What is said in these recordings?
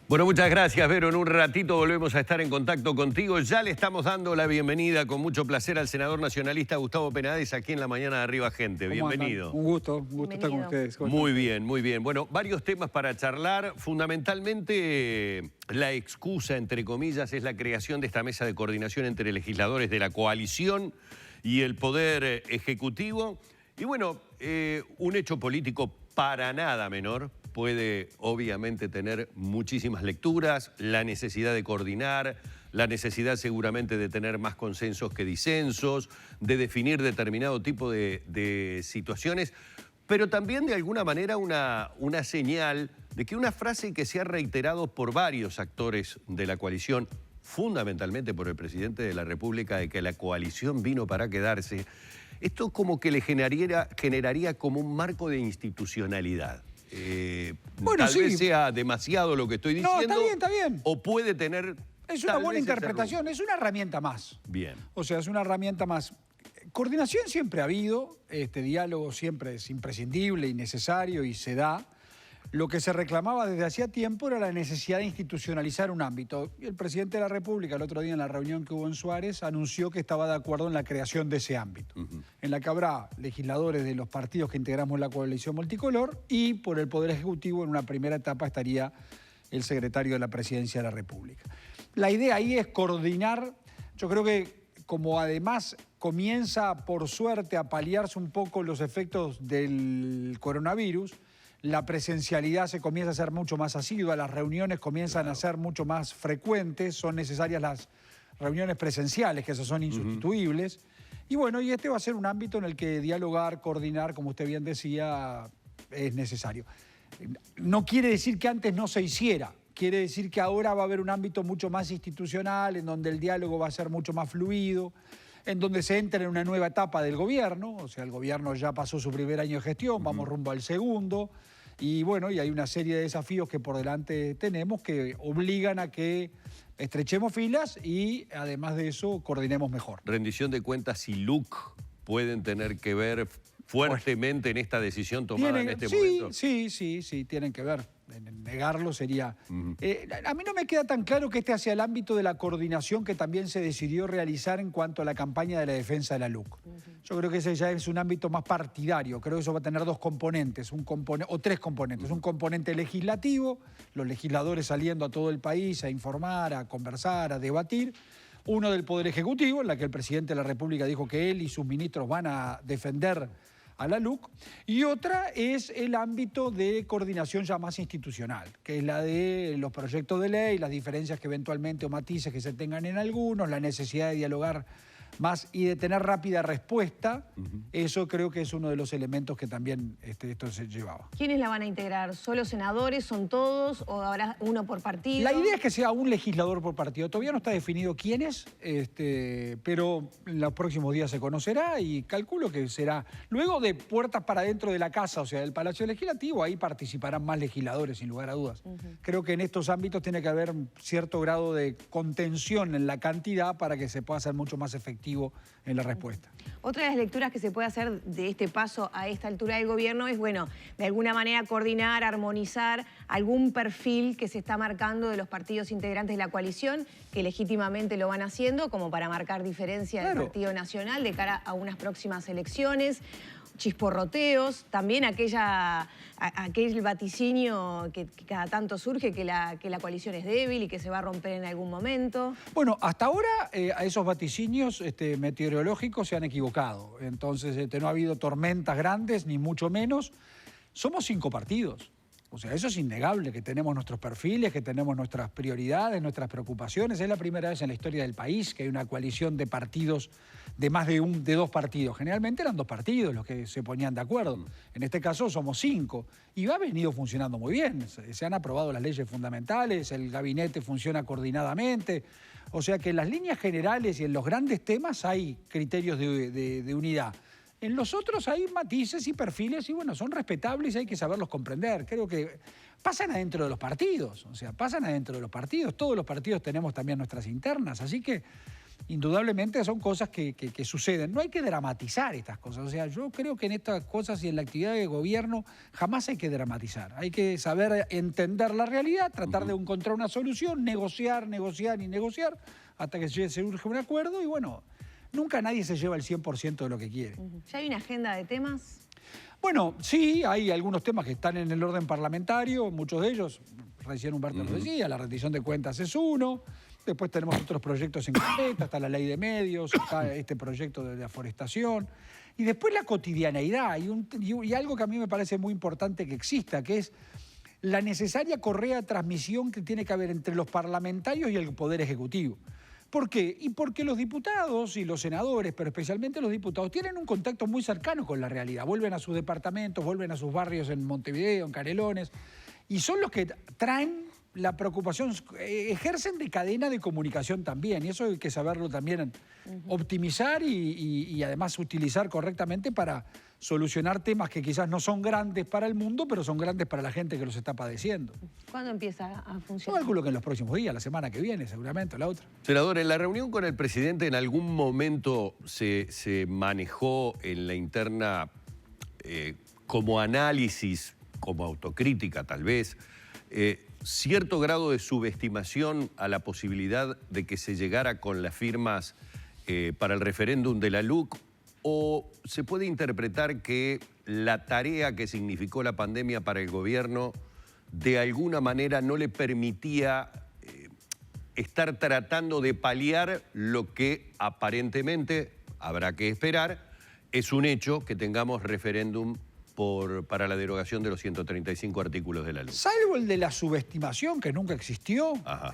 Bueno, muchas gracias, Vero. En un ratito volvemos a estar en contacto contigo. Ya le estamos dando la bienvenida con mucho placer al senador nacionalista Gustavo Penades aquí en La Mañana de Arriba Gente. Bienvenido. Un gusto estar con ustedes. Muy bien, muy bien. Bueno, varios temas para charlar. Fundamentalmente, la excusa, entre comillas, es la creación de esta mesa de coordinación entre legisladores de la coalición y el Poder Ejecutivo. Y bueno, un hecho político para nada menor. Puede obviamente tener muchísimas lecturas, la necesidad de coordinar, la necesidad seguramente de tener más consensos que disensos, de definir determinado tipo de situaciones, pero también de alguna manera una señal de que una frase que se ha reiterado por varios actores de la coalición, fundamentalmente por el presidente de la República, de que la coalición vino para quedarse, esto como que le generaría como un marco de institucionalidad. Bueno, tal vez sea demasiado lo que estoy diciendo. No, está bien. O puede tener... Es una buena interpretación, es una herramienta más. Bien. O sea, es una herramienta más. Coordinación siempre ha habido, diálogo siempre es imprescindible y necesario y se da. Lo que se reclamaba desde hacía tiempo era la necesidad de institucionalizar un ámbito. Y el presidente de la República, el otro día en la reunión que hubo en Suárez, anunció que estaba de acuerdo en la creación de ese ámbito, en la que habrá legisladores de los partidos que integramos la coalición multicolor y por el Poder Ejecutivo en una primera etapa estaría el secretario de la Presidencia de la República. La idea ahí es coordinar. Yo creo que como además comienza por suerte a paliarse un poco los efectos del coronavirus, la presencialidad se comienza a ser mucho más asidua, las reuniones comienzan a ser mucho más frecuentes, son necesarias las reuniones presenciales, que esas son insustituibles. Y bueno, y este va a ser un ámbito en el que dialogar, coordinar, como usted bien decía, es necesario. No quiere decir que antes no se hiciera, quiere decir que ahora va a haber un ámbito mucho más institucional, en donde el diálogo va a ser mucho más fluido, en donde se entra en una nueva etapa del gobierno, o sea, el gobierno ya pasó su primer año de gestión, vamos rumbo al segundo, y bueno, y hay una serie de desafíos que por delante tenemos que obligan a que estrechemos filas y además de eso coordinemos mejor. Rendición de cuentas y LUC pueden tener que ver fuertemente en esta decisión tomada en este momento. Sí, tienen que ver. Negarlo sería... a mí no me queda tan claro que este hacia el ámbito de la coordinación que también se decidió realizar en cuanto a la campaña de la defensa de la LUC. Yo creo que ese ya es un ámbito más partidario. Creo que eso va a tener dos componentes, o tres componentes. Un componente legislativo, los legisladores saliendo a todo el país a informar, a conversar, a debatir. Uno del Poder Ejecutivo, en la que el presidente de la República dijo que él y sus ministros van a defender a la LUC, y otra es el ámbito de coordinación ya más institucional, que es la de los proyectos de ley, las diferencias que eventualmente o matices que se tengan en algunos, la necesidad de dialogar más y de tener rápida respuesta. Eso creo que es uno de los elementos que también esto se llevaba. ¿Quiénes la van a integrar? ¿Solo senadores? ¿Son todos? ¿O habrá uno por partido? La idea es que sea un legislador por partido. Todavía no está definido quién es, pero en los próximos días se conocerá y calculo que será luego de puertas para dentro de la casa, o sea, del Palacio Legislativo, ahí participarán más legisladores, sin lugar a dudas. Creo que en estos ámbitos tiene que haber cierto grado de contención en la cantidad para que se pueda hacer mucho más efectivo en la respuesta. Otra de las lecturas que se puede hacer de este paso a esta altura del gobierno es, bueno, de alguna manera coordinar, armonizar algún perfil que se está marcando de los partidos integrantes de la coalición, que legítimamente lo van haciendo, como para marcar diferencia del Partido Nacional de cara a unas próximas elecciones. Chisporroteos, también aquel vaticinio que cada tanto surge, que la coalición es débil y que se va a romper en algún momento. Bueno, hasta ahora a esos vaticinios meteorológicos se han equivocado. Entonces no ha habido tormentas grandes, ni mucho menos. Somos 5 partidos. O sea, eso es innegable, que tenemos nuestros perfiles, que tenemos nuestras prioridades, nuestras preocupaciones. Es la primera vez en la historia del país que hay una coalición de partidos, de más de 2 partidos. Generalmente eran 2 partidos los que se ponían de acuerdo. En este caso somos 5. Y ha venido funcionando muy bien. Se han aprobado las leyes fundamentales, el gabinete funciona coordinadamente. O sea que en las líneas generales y en los grandes temas hay criterios de unidad. En los otros hay matices y perfiles y bueno, son respetables y hay que saberlos comprender. Creo que pasan adentro de los partidos, o sea, pasan adentro de los partidos. Todos los partidos tenemos también nuestras internas, así que indudablemente son cosas que suceden. No hay que dramatizar estas cosas. O sea, yo creo que en estas cosas y en la actividad de gobierno jamás hay que dramatizar. Hay que saber entender la realidad, tratar de encontrar una solución, negociar y negociar hasta que se surge un acuerdo y bueno, nunca nadie se lleva el 100% de lo que quiere. ¿Ya hay una agenda de temas? Bueno, sí, hay algunos temas que están en el orden parlamentario, muchos de ellos, recién Humberto lo decía, la rendición de cuentas es uno. Después tenemos otros proyectos en carpeta, está la ley de medios, está este proyecto de deforestación. Y después la cotidianeidad y algo que a mí me parece muy importante que exista, que es la necesaria correa de transmisión que tiene que haber entre los parlamentarios y el Poder Ejecutivo. ¿Por qué? Y porque los diputados y los senadores, pero especialmente los diputados, tienen un contacto muy cercano con la realidad. Vuelven a sus departamentos, vuelven a sus barrios en Montevideo, en Canelones, y son los que traen la preocupación, ejercen de cadena de comunicación también, y eso hay que saberlo también optimizar y además utilizar correctamente para solucionar temas que quizás no son grandes para el mundo, pero son grandes para la gente que los está padeciendo. ¿Cuándo empieza a Yo funcionar? calculo que en los próximos días, la semana que viene seguramente, o la otra. Senador, en la reunión con el presidente en algún momento se manejó en la interna como análisis, como autocrítica tal vez, cierto grado de subestimación a la posibilidad de que se llegara con las firmas para el referéndum de la LUC, o se puede interpretar que la tarea que significó la pandemia para el gobierno de alguna manera no le permitía estar tratando de paliar lo que aparentemente, habrá que esperar, es un hecho que tengamos referéndum para la derogación de los 135 artículos de la LUC. Salvo el de la subestimación, que nunca existió, Ajá.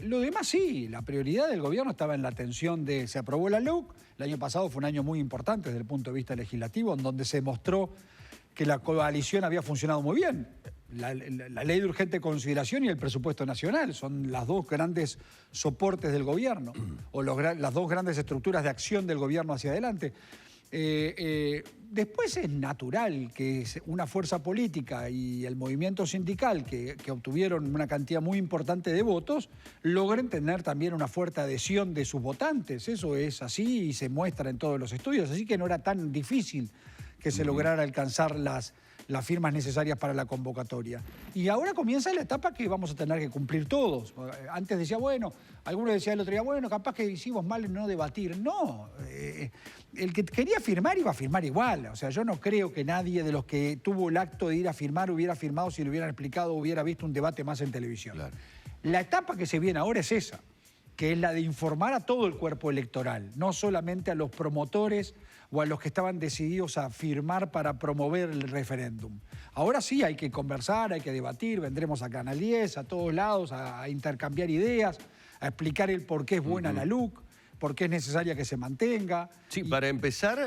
lo demás sí, la prioridad del gobierno estaba en la atención de... Se aprobó la LUC, el año pasado fue un año muy importante desde el punto de vista legislativo, en donde se mostró que la coalición había funcionado muy bien. La ley de urgente consideración y el presupuesto nacional son las dos grandes soportes del gobierno, o las dos grandes estructuras de acción del gobierno hacia adelante. Después es natural que una fuerza política y el movimiento sindical que obtuvieron una cantidad muy importante de votos logren tener también una fuerte adhesión de sus votantes. Eso es así y se muestra en todos los estudios. Así que no era tan difícil que se lograra alcanzar las firmas necesarias para la convocatoria. Y ahora comienza la etapa que vamos a tener que cumplir todos. Antes decía, bueno, algunos decían el otro día, bueno, capaz que hicimos mal en no debatir. No, el que quería firmar iba a firmar igual. O sea, yo no creo que nadie de los que tuvo el acto de ir a firmar hubiera firmado si lo hubieran explicado o hubiera visto un debate más en televisión. Claro. La etapa que se viene ahora es esa, que es la de informar a todo el cuerpo electoral, no solamente a los promotores o a los que estaban decididos a firmar para promover el referéndum. Ahora sí hay que conversar, hay que debatir, vendremos a Canal 10, a todos lados, a intercambiar ideas, a explicar el por qué es buena la LUC, por qué es necesaria que se mantenga. Sí, para empezar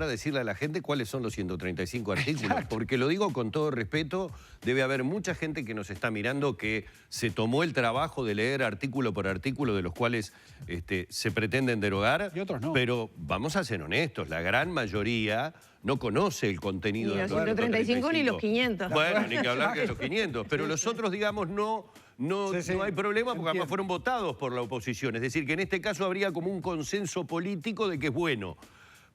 a decirle a la gente cuáles son los 135 artículos, Exacto. porque lo digo con todo respeto, debe haber mucha gente que nos está mirando que se tomó el trabajo de leer artículo por artículo de los cuales se pretenden derogar, y otros no. Pero vamos a ser honestos, la gran mayoría no conoce el contenido Ni de los 135 ni los 500. Bueno, ni que hablar de los 500, pero los otros, digamos, no Sí, hay problema porque entiendo. además fueron votados por la oposición. Es decir, que en este caso habría como un consenso político de que es bueno.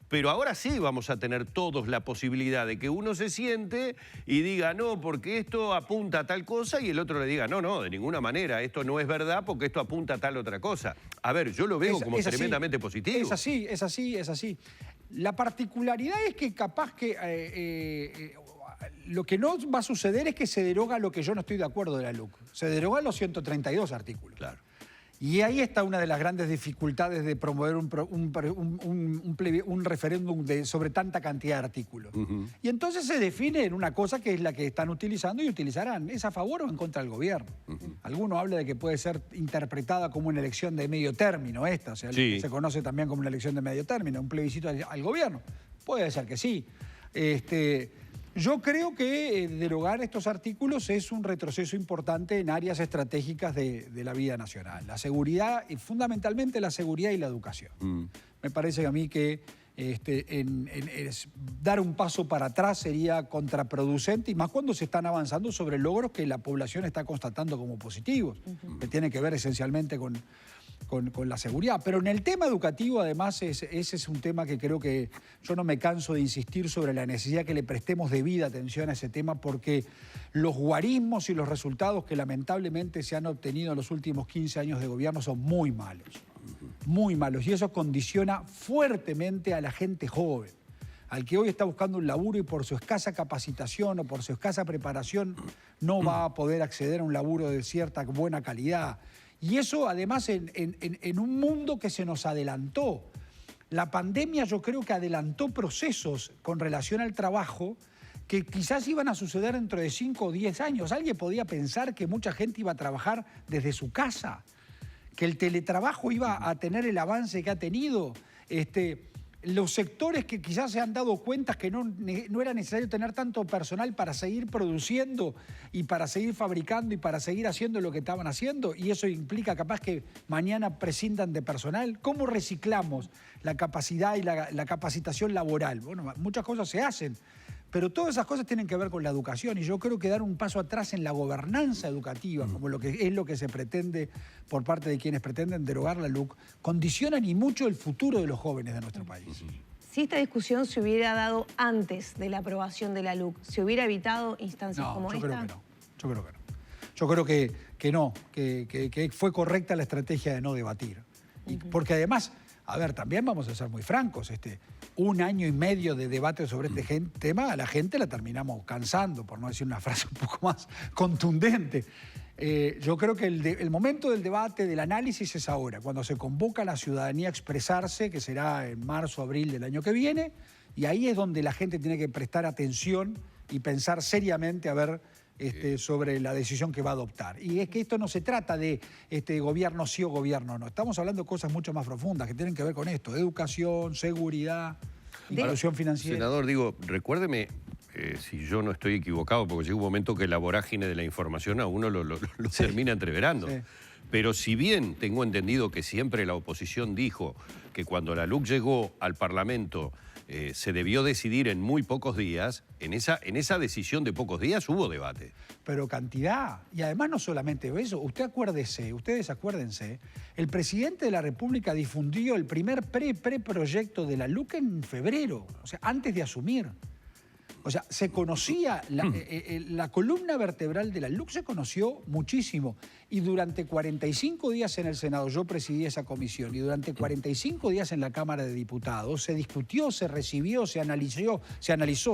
Pero ahora sí vamos a tener todos la posibilidad de que uno se siente y diga, no, porque esto apunta a tal cosa, y el otro le diga, no, de ninguna manera, esto no es verdad porque esto apunta a tal otra cosa. A ver, yo lo veo como tremendamente positivo. Es así. La particularidad es que capaz que lo que no va a suceder es que se deroga lo que yo no estoy de acuerdo de la LUC. Se derogan los 132 artículos. Claro. Y ahí está una de las grandes dificultades de promover un referéndum sobre tanta cantidad de artículos. Y entonces se define en una cosa que es la que están utilizando y utilizarán. ¿Es a favor o en contra del gobierno? Alguno habla de que puede ser interpretada como una elección de medio término esta. O sea, sí. Se conoce también como una elección de medio término, un plebiscito al gobierno. Puede ser que sí. Yo creo que derogar estos artículos es un retroceso importante en áreas estratégicas de la vida nacional. La seguridad, y fundamentalmente la seguridad y la educación. Me parece a mí que dar un paso para atrás sería contraproducente, y más cuando se están avanzando sobre logros que la población está constatando como positivos, que tiene que ver esencialmente con la seguridad. Pero en el tema educativo, además, ese es un tema que creo que yo no me canso de insistir sobre la necesidad que le prestemos debida atención a ese tema, porque los guarismos y los resultados que lamentablemente se han obtenido en los últimos 15 años de gobierno son muy malos. Muy malos. Y eso condiciona fuertemente a la gente joven, al que hoy está buscando un laburo y por su escasa capacitación o por su escasa preparación no va a poder acceder a un laburo de cierta buena calidad. Y eso además en un mundo que se nos adelantó. La pandemia yo creo que adelantó procesos con relación al trabajo que quizás iban a suceder dentro de 5 o 10 años. Alguien podía pensar que mucha gente iba a trabajar desde su casa, que el teletrabajo iba a tener el avance que ha tenido. Los sectores que quizás se han dado cuenta que no era necesario tener tanto personal para seguir produciendo y para seguir fabricando y para seguir haciendo lo que estaban haciendo, y eso implica capaz que mañana prescindan de personal. ¿Cómo reciclamos la capacidad y la capacitación laboral? Bueno, muchas cosas se hacen, pero todas esas cosas tienen que ver con la educación, y yo creo que dar un paso atrás en la gobernanza educativa, como lo que se pretende por parte de quienes pretenden derogar la LUC, condicionan y mucho el futuro de los jóvenes de nuestro país. Si esta discusión se hubiera dado antes de la aprobación de la LUC, ¿se hubiera evitado instancias como esta? Yo creo que no. Yo creo que no, que fue correcta la estrategia de no debatir. Porque además, a ver, también vamos a ser muy francos, 1 año y medio de debate sobre este tema, a la gente la terminamos cansando, por no decir una frase un poco más contundente. Yo creo que el momento del debate, del análisis es ahora, cuando se convoca a la ciudadanía a expresarse, que será en marzo, abril del año que viene, y ahí es donde la gente tiene que prestar atención y pensar seriamente a ver sobre la decisión que va a adoptar. Y es que esto no se trata de gobierno sí o gobierno no. Estamos hablando de cosas mucho más profundas que tienen que ver con esto: educación, seguridad, inclusión financiera. Senador, recuérdeme si yo no estoy equivocado, porque llega un momento que la vorágine de la información a uno lo termina entreverando. Sí. Pero si bien tengo entendido que siempre la oposición dijo que cuando la LUC llegó al Parlamento se debió decidir en muy pocos días, en esa decisión de pocos días hubo debate. Pero cantidad. Y además no solamente eso, ustedes acuérdense, el presidente de la República difundió el primer preproyecto de la LUC en febrero, o sea, antes de asumir. O sea, se conocía, la columna vertebral de la LUC se conoció muchísimo. Y durante 45 días en el Senado, yo presidí esa comisión, y durante 45 días en la Cámara de Diputados se discutió, se recibió, se analizó,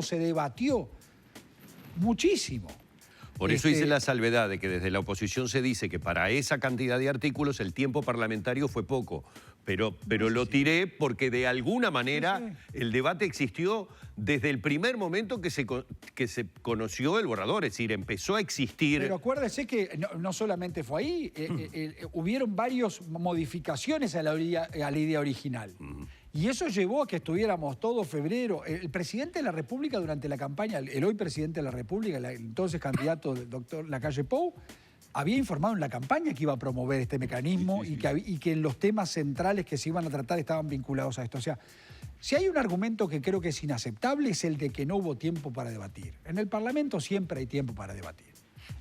se debatió muchísimo. Por eso hice la salvedad de que desde la oposición se dice que para esa cantidad de artículos el tiempo parlamentario fue poco. Pero lo tiré porque de alguna manera el debate existió desde el primer momento que se conoció el borrador, es decir, empezó a existir. Pero acuérdese que no solamente fue ahí, hubieron varias modificaciones a la idea original. Y eso llevó a que estuviéramos todo febrero. El presidente de la República durante la campaña, el hoy presidente de la República, el entonces candidato del doctor Lacalle Pou, había informado en la campaña que iba a promover este mecanismo y que los temas centrales que se iban a tratar estaban vinculados a esto. O sea, si hay un argumento que creo que es inaceptable es el de que no hubo tiempo para debatir. En el Parlamento siempre hay tiempo para debatir.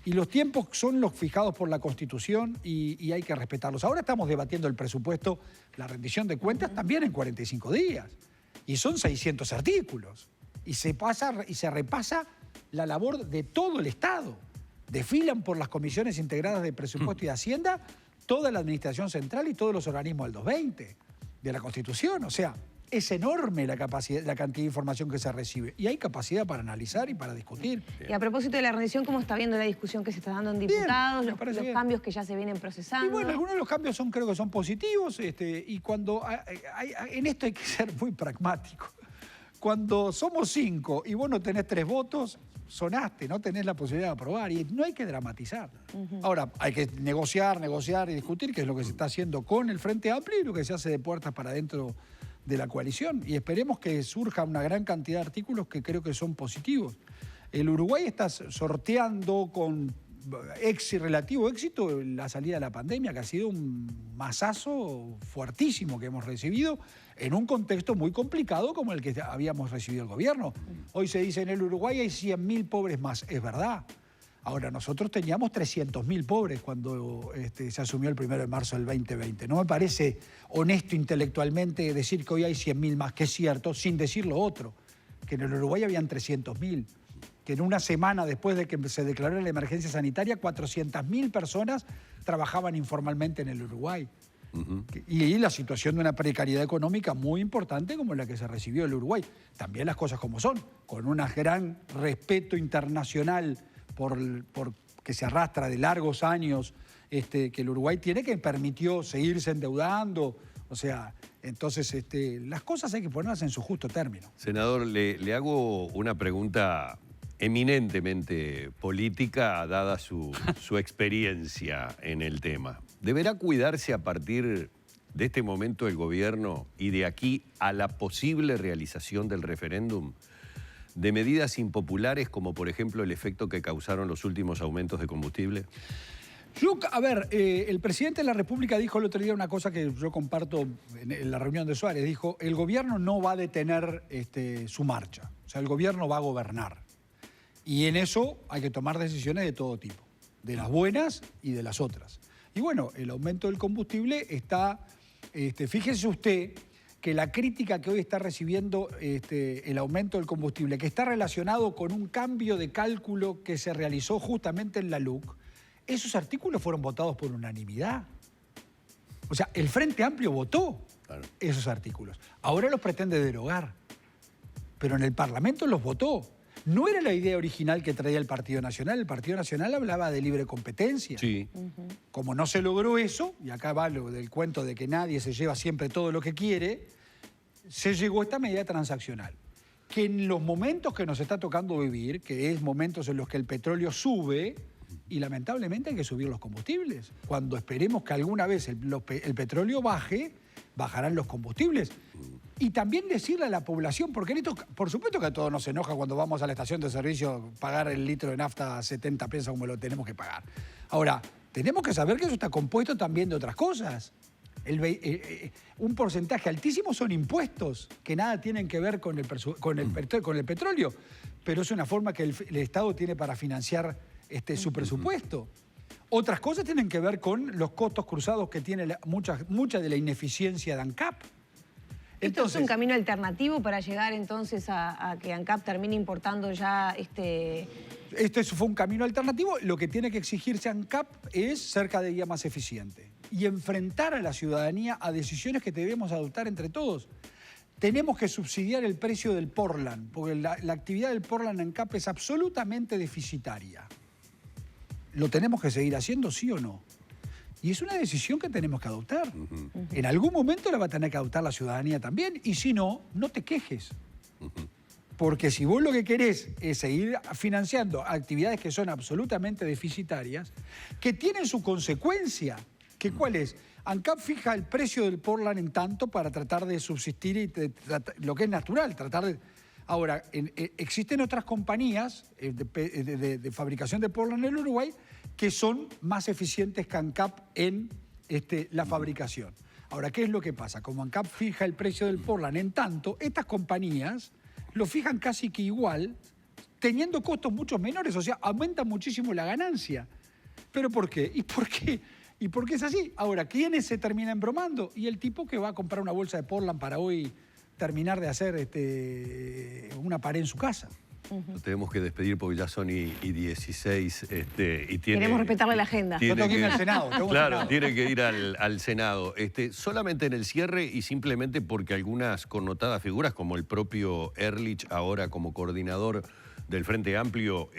Y los tiempos son los fijados por la Constitución y hay que respetarlos. Ahora estamos debatiendo el presupuesto, la rendición de cuentas también en 45 días. Y son 600 artículos. Y se repasa la labor de todo el Estado. Desfilan por las comisiones integradas de presupuesto y de Hacienda toda la Administración Central y todos los organismos del 220 de la Constitución. O sea, es enorme la cantidad de información que se recibe. Y hay capacidad para analizar y para discutir. Y a propósito de la rendición, ¿cómo está viendo la discusión que se está dando en diputados? Los cambios que ya se vienen procesando. Y bueno, algunos de los cambios creo que son positivos. Y cuando en esto hay que ser muy pragmático. Cuando somos 5 y vos no tenés 3 votos, sonaste, no tenés la posibilidad de aprobar, y no hay que dramatizar. Ahora, hay que negociar y discutir, que es lo que se está haciendo con el Frente Amplio y lo que se hace de puertas para adentro de la coalición. Y esperemos que surja una gran cantidad de artículos que creo que son positivos. El Uruguay está sorteando con relativo éxito la salida de la pandemia, que ha sido un mazazo fuertísimo que hemos recibido en un contexto muy complicado como el que habíamos recibido el gobierno. Hoy se dice en el Uruguay hay 100.000 pobres más. Es verdad. Ahora, nosotros teníamos 300.000 pobres cuando se asumió el 1 de marzo del 2020. No me parece honesto intelectualmente decir que hoy hay 100.000 más, que es cierto, sin decir lo otro, que en el Uruguay habían 300.000, que en una semana después de que se declaró la emergencia sanitaria, 400.000 personas trabajaban informalmente en el Uruguay. Y la situación de una precariedad económica muy importante como la que se recibió el Uruguay. También las cosas como son, con un gran respeto internacional que se arrastra de largos años, que el Uruguay tiene, que permitió seguirse endeudando. O sea, entonces las cosas hay que ponerlas en su justo término. Senador, le hago una pregunta eminentemente política, dada su experiencia en el tema. ¿Deberá cuidarse a partir de este momento el gobierno y de aquí a la posible realización del referéndum de medidas impopulares como, por ejemplo, el efecto que causaron los últimos aumentos de combustible? El presidente de la República dijo el otro día una cosa que yo comparto en la reunión de Suárez. Dijo, el gobierno no va a detener su marcha. O sea, el gobierno va a gobernar. Y en eso hay que tomar decisiones de todo tipo, de las buenas y de las otras. Y bueno, el aumento del combustible está... fíjese usted que la crítica que hoy está recibiendo el aumento del combustible, que está relacionado con un cambio de cálculo que se realizó justamente en la LUC, esos artículos fueron votados por unanimidad. O sea, el Frente Amplio votó esos artículos. Ahora los pretende derogar, pero en el Parlamento los votó. No era la idea original que traía el Partido Nacional. El Partido Nacional hablaba de libre competencia. Sí. Como no se logró eso, y acá va lo del cuento de que nadie se lleva siempre todo lo que quiere, se llegó a esta medida transaccional. Que en los momentos que nos está tocando vivir, que es momentos en los que el petróleo sube, y lamentablemente hay que subir los combustibles. Cuando esperemos que alguna vez el petróleo baje, bajarán los combustibles. Y también decirle a la población, porque esto, por supuesto que a todos nos enoja cuando vamos a la estación de servicio pagar el litro de nafta a 70 pesos como lo tenemos que pagar. Ahora, tenemos que saber que eso está compuesto también de otras cosas. Un porcentaje altísimo son impuestos que nada tienen que ver con el petróleo, pero es una forma que el Estado tiene para financiar su presupuesto. Otras cosas tienen que ver con los costos cruzados que tiene mucha de la ineficiencia de ANCAP. ¿Esto es un camino alternativo para llegar entonces a que ANCAP termine importando ya Este fue un camino alternativo. Lo que tiene que exigirse ANCAP es ser cada día más eficiente y enfrentar a la ciudadanía a decisiones que debemos adoptar entre todos. Tenemos que subsidiar el precio del Portland, porque la actividad del Portland ANCAP es absolutamente deficitaria. ¿Lo tenemos que seguir haciendo, sí o no? Y es una decisión que tenemos que adoptar. En algún momento la va a tener que adoptar la ciudadanía también, y si no, no te quejes. Porque si vos lo que querés es seguir financiando actividades que son absolutamente deficitarias, que tienen su consecuencia, que ¿cuál es? ANCAP fija el precio del Portland en tanto para tratar de subsistir y lo que es natural, tratar de... Ahora, existen otras compañías de fabricación de Portland en el Uruguay que son más eficientes que ANCAP en la fabricación. Ahora, ¿qué es lo que pasa? Como ANCAP fija el precio del Portland en tanto, estas compañías lo fijan casi que igual, teniendo costos mucho menores, o sea, aumenta muchísimo la ganancia. ¿Pero por qué? ¿Y por qué? ¿Y por qué es así? Ahora, ¿quiénes se terminan bromando? Y el tipo que va a comprar una bolsa de Portland para hoy terminar de hacer una pared en su casa. Lo tenemos que despedir porque ya son y 16. Queremos respetarle la agenda. Yo tengo que ir al Senado. Claro, tiene que ir al Senado. Solamente en el cierre y simplemente porque algunas connotadas figuras, como el propio Ehrlich, ahora como coordinador del Frente Amplio,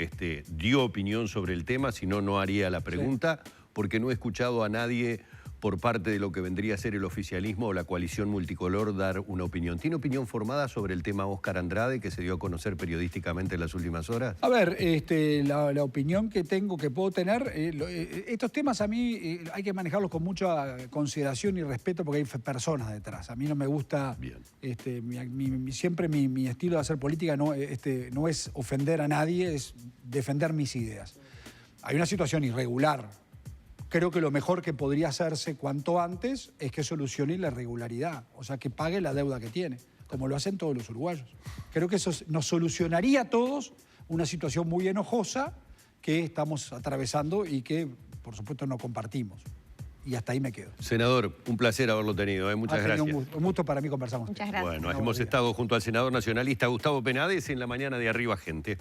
dio opinión sobre el tema, si no, no haría la pregunta, porque no he escuchado a nadie por parte de lo que vendría a ser el oficialismo o la coalición multicolor dar una opinión. ¿Tiene opinión formada sobre el tema Óscar Andrade que se dio a conocer periodísticamente en las últimas horas? A ver, la opinión que puedo tener, estos temas a mí hay que manejarlos con mucha consideración y respeto porque hay personas detrás. A mí no me gusta, siempre mi estilo de hacer política no es ofender a nadie, es defender mis ideas. Hay una situación irregular. Creo que lo mejor que podría hacerse cuanto antes es que solucione la irregularidad, o sea, que pague la deuda que tiene, como lo hacen todos los uruguayos. Creo que eso nos solucionaría a todos una situación muy enojosa que estamos atravesando y que, por supuesto, no compartimos. Y hasta ahí me quedo. Senador, un placer haberlo tenido. Muchas gracias. Un gusto para mí conversar con usted. Muchas gracias. Bueno, hemos estado junto al senador nacionalista Gustavo Penades en La Mañana de Arriba Gente.